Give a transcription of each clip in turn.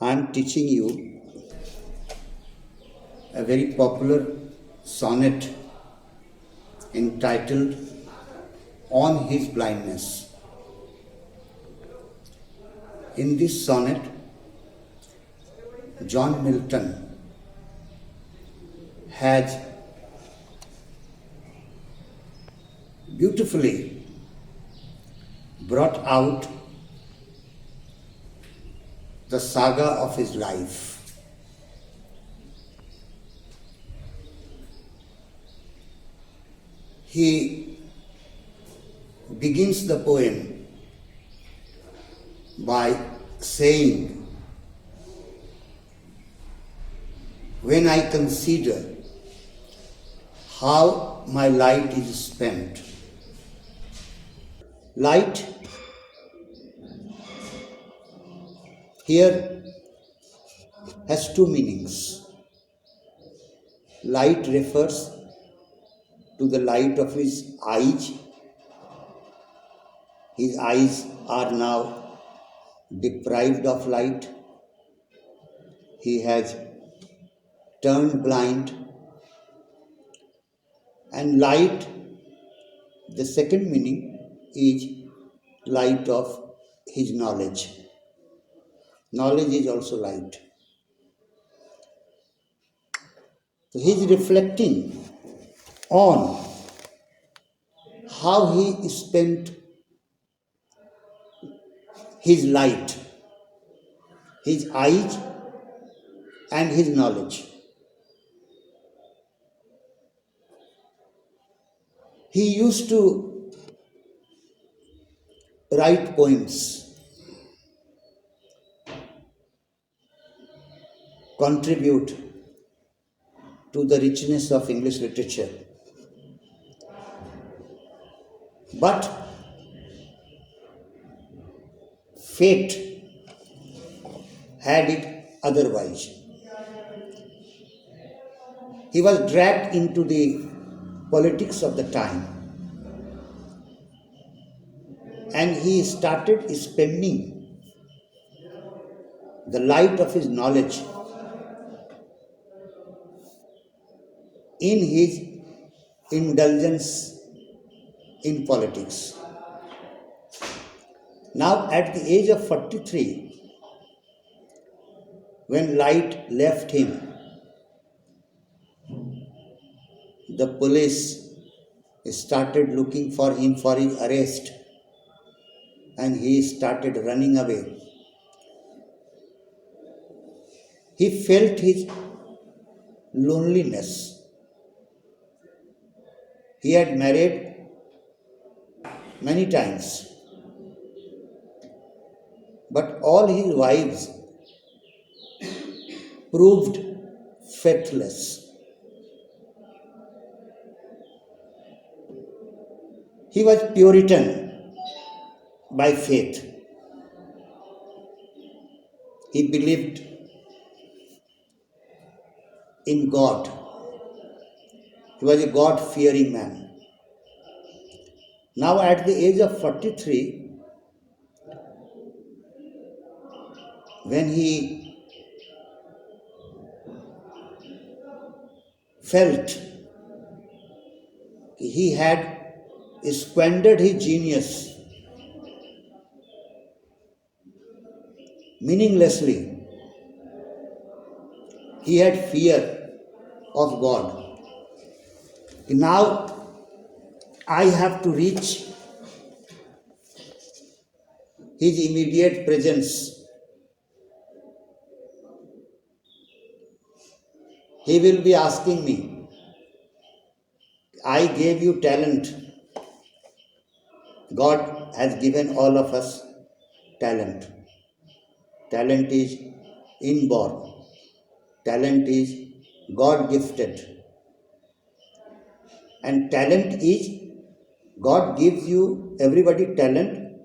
I am teaching you a very popular sonnet entitled On His Blindness. In this sonnet, John Milton has beautifully brought out the saga of his life. He begins the poem by saying, "When I consider how my light is spent." Light here has two meanings. Light refers to the light of his eyes. His eyes are now deprived of light. He has turned blind. And light, the second meaning, is light of his knowledge. Knowledge is also light. So he is reflecting on how he spent his light, his eyes, and his knowledge. He used to write poems, contribute to the richness of English literature. But fate had it otherwise. He was dragged into the politics of the time, and he started spending the light of his knowledge in his indulgence in politics. Now, at the age of 43, when light left him, the police started looking for him for his arrest, and he started running away. He felt his loneliness. He had married many times, but all his wives proved faithless. He was Puritan by faith. He believed in God. He was a God-fearing man. Now, at the age of 43, when he felt he had squandered his genius meaninglessly, he had fear of God. Now I have to reach his immediate presence. He will be asking me, I gave you talent. God has given all of us talent. Talent is inborn. Talent is God gifted. And talent is, God gives you, everybody, talent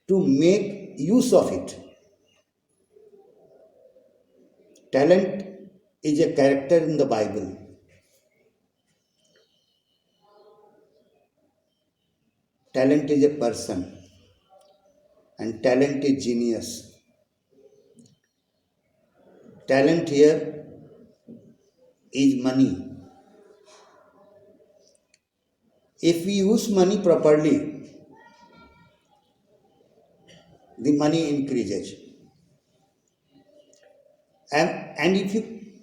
to make use of it. Talent is a character in the Bible. Talent is a person, and talent is genius. Talent here is money. If we use money properly, the money increases. And if you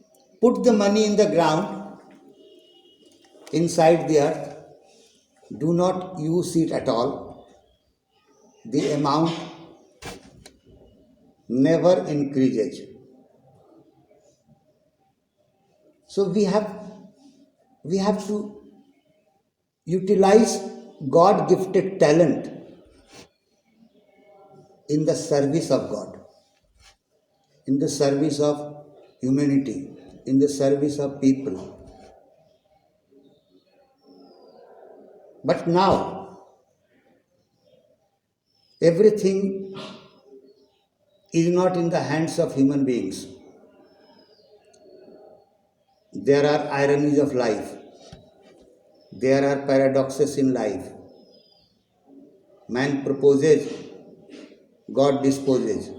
put the money in the ground, inside the earth, do not use it at all, the amount never increases. So we have to utilize God gifted talent in the service of God, in the service of humanity, in the service of people. But now everything is not in the hands of human beings. There are ironies of life. There are paradoxes in life. Man proposes, God disposes.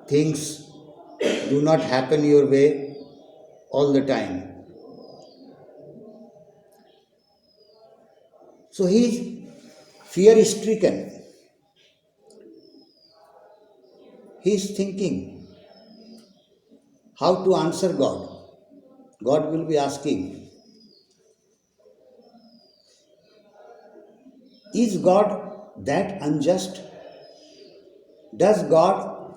Things do not happen your way all the time. So he is fear stricken. He is thinking how to answer God. God will be asking, is God that unjust? Does God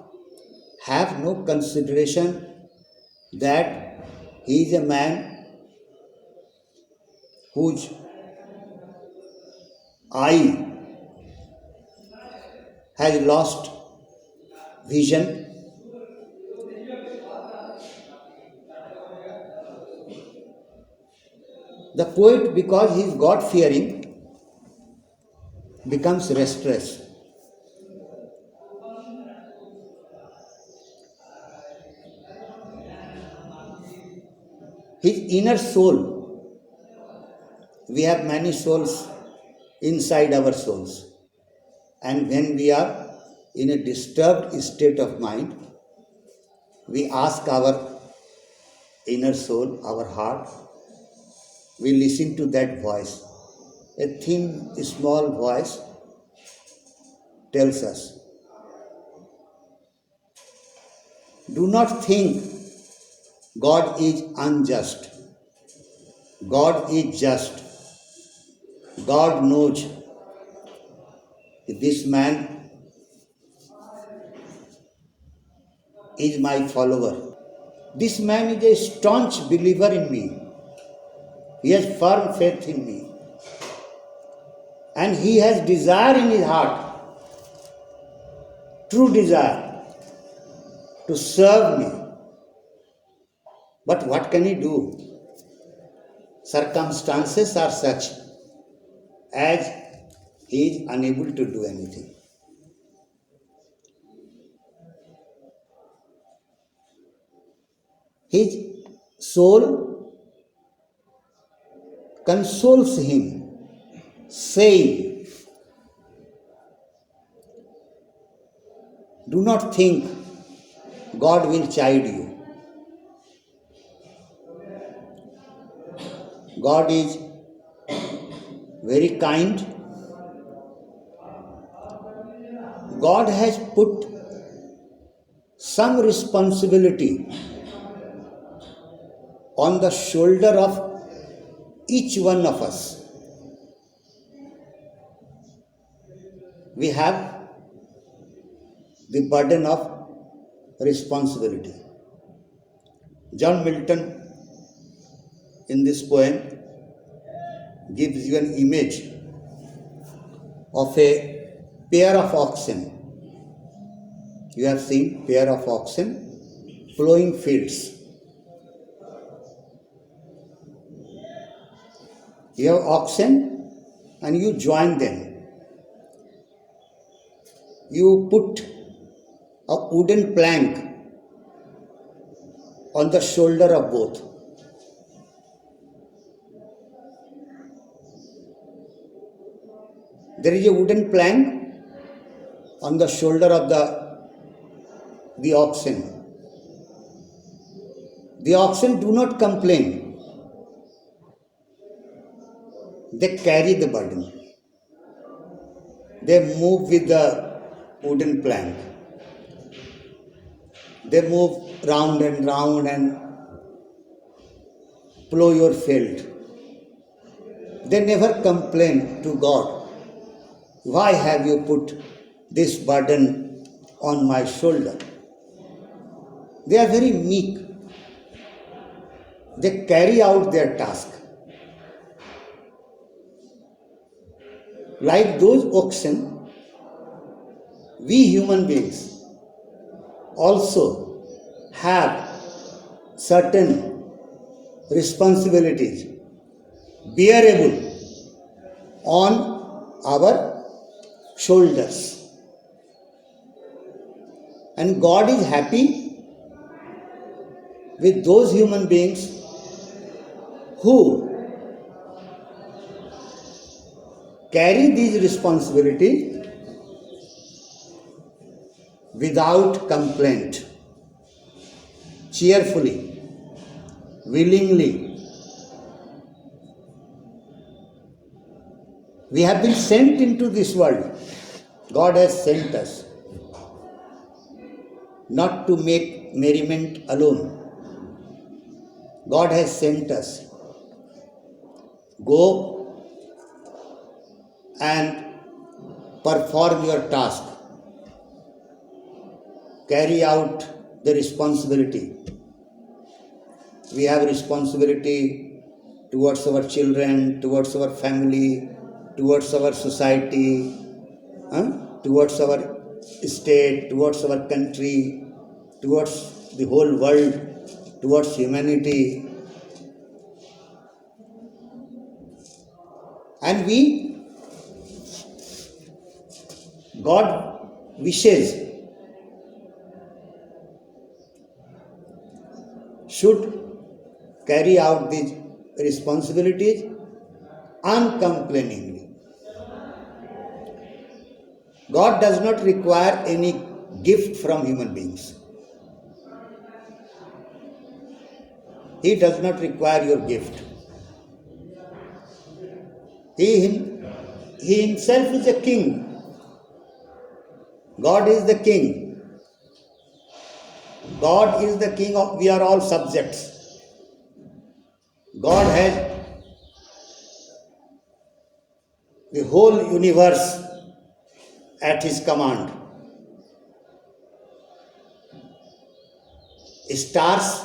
have no consideration that he is a man whose eye has lost vision? The poet, because he is God fearing, becomes restless. His inner soul, we have many souls inside our souls. And when we are in a disturbed state of mind, we ask our inner soul, our heart, we listen to that voice. A thin, small voice tells us, do not think God is unjust. God is just. God knows this man is my follower. This man is a staunch believer in me. He has firm faith in me. And he has desire in his heart, true desire, to serve me. But what can he do? Circumstances are such as he is unable to do anything. His soul consoles him, saying, do not think God will chide you. God is very kind. God has put some responsibility on the shoulder of each one of us. We have the burden of responsibility. John Milton, in this poem, gives you an image of a pair of oxen. You have seen pair of oxen plowing fields. You have oxen and you join them. You put a wooden plank on the shoulder of both. There is a wooden plank on the shoulder of the oxen. The oxen do not complain. They carry the burden. They move with the wooden plank. They move round and plow your field. They never complain to God, why have you put this burden on my shoulder? They are very meek. They carry out their task. Like those oxen, we human beings also have certain responsibilities bearable on our shoulders. And God is happy with those human beings who carry these responsibilities without complaint, cheerfully, willingly. We have been sent into this world. God has sent us not to make merriment alone. God has sent us. Go and perform your task. Carry out the responsibility. We have responsibility towards our children, towards our family, towards our society, towards our state, towards our country, towards the whole world, towards humanity. And God wishes should carry out these responsibilities uncomplainingly. God does not require any gift from human beings. He does not require your gift. He himself is a king. God is the king. God is the king of, we are all subjects. God has the whole universe at his command. Stars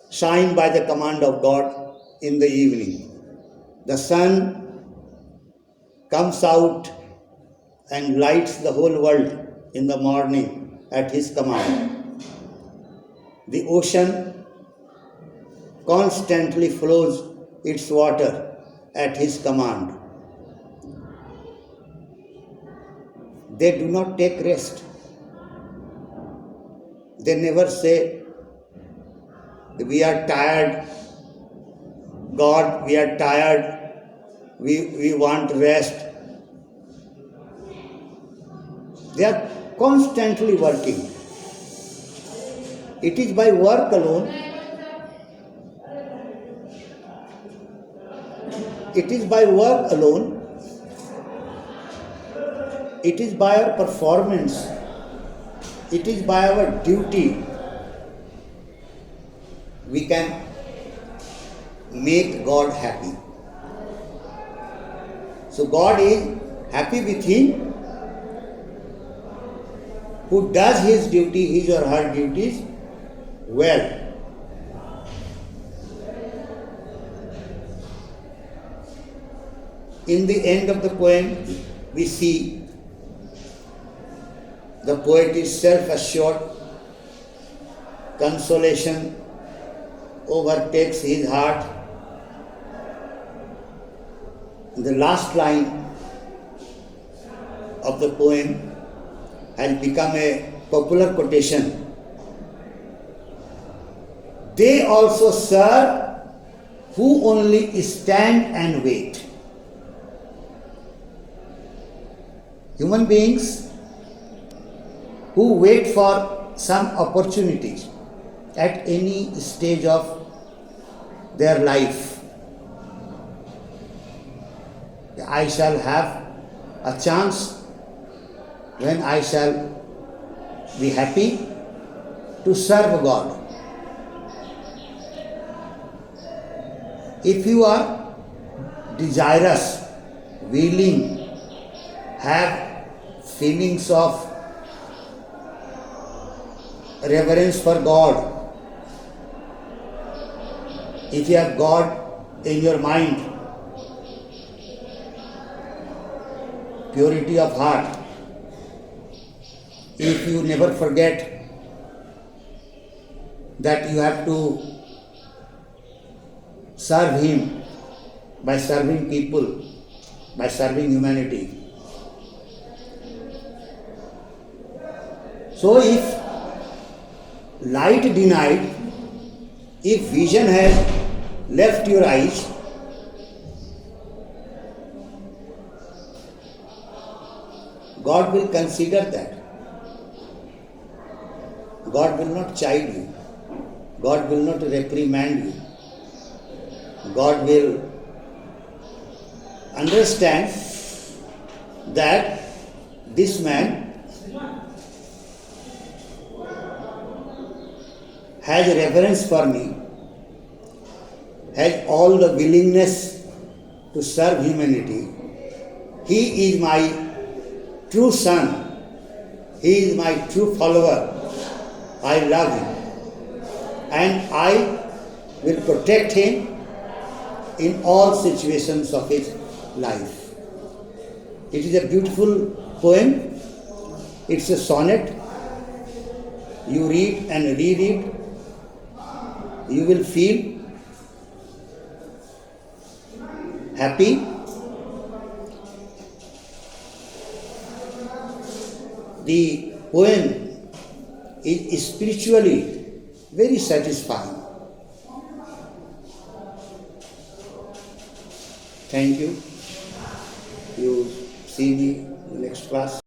shine by the command of God in the evening. The sun comes out and lights the whole world in the morning at his command. The ocean constantly flows its water at his command. They do not take rest. They never say, we are tired, God, we are tired, we want rest. They are constantly working. It is by work alone, it is by work alone, it is by our performance, it is by our duty we can make God happy. So God is happy with him who does his duty, his or her duties well. In the end of the poem, we see the poet is self-assured, consolation overtakes his heart. The last line of the poem has become a popular quotation. They also serve who only stand and wait. Human beings who wait for some opportunities, at any stage of their life. I shall have a chance when I shall be happy to serve God. If you are desirous, willing, have feelings of reverence for God, if you have God in your mind, purity of heart, if you never forget that you have to serve Him by serving people, by serving humanity. So if light denied, if vision has left your eyes, God will consider that. God will not chide you. God will not reprimand you. God will understand that this man has reverence for me, has all the willingness to serve humanity. He is my true son. He is my true follower. I love him. And I will protect him in all situations of his life. It is a beautiful poem. It's a sonnet. You read and reread. You will feel happy. The poem is spiritually very satisfying. Thank you. You see me in the next class.